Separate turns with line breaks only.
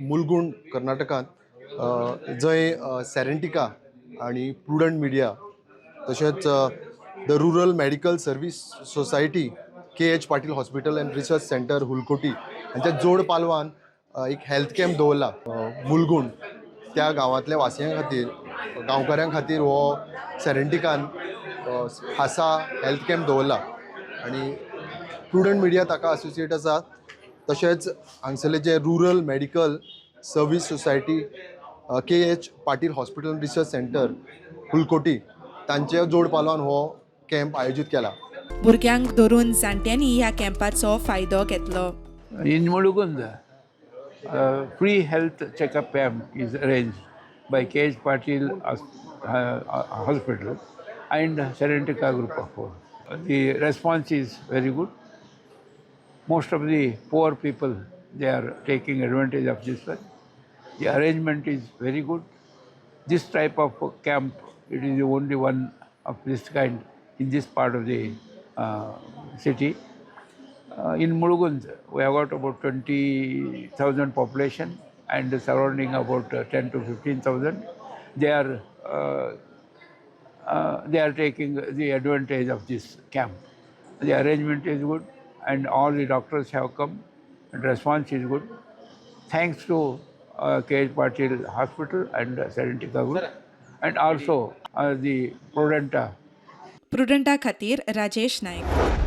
मुलगुंड कर्नाटकांत जंय सेरेंटिका आणि प्रुडंट मिडिया तशेंच the rural medical service society KH Patil hospital and research centre Hulkoti हांच्या जोड पालवान एक हेल्थ कॅम्प दवरला मुलगुंड त्या गांवांतल्या वासियां खातीर गांवकारां खातीर हो सेरेंटिकान खासा हेल्थ कॅम्प दवरला आनी प्रुडंट मिडिया ताका असोसिएट आसा तशेंच हांगसरले जे rural medical service society KH Patil hospital and research centre Hulkoti तांचे जोड पालवान हो कॅम्प आयोजीत केला.
भुरग्यांक धरून जाणट्यांनी ह्या कॅम्पाचो फायदो घेतलो.
In Mulgund, free health checkup camp is arranged by KH Patil Hospital and Serentica Group of Four. The response is very good. Most of the poor people, they are taking advantage of this one. The arrangement is very good. This type of camp, it is the only one of this kind in this part of the city. In Mulgund, we have got about 20,000 population and surrounding about 10 to 15,000. They are taking the advantage of this camp. The arrangement is good and all the doctors have come and response is good. Thanks to KH Patil Hospital and Serentica Group and also the Prudent.
प्रुडंटा खातीर राजेश नायक.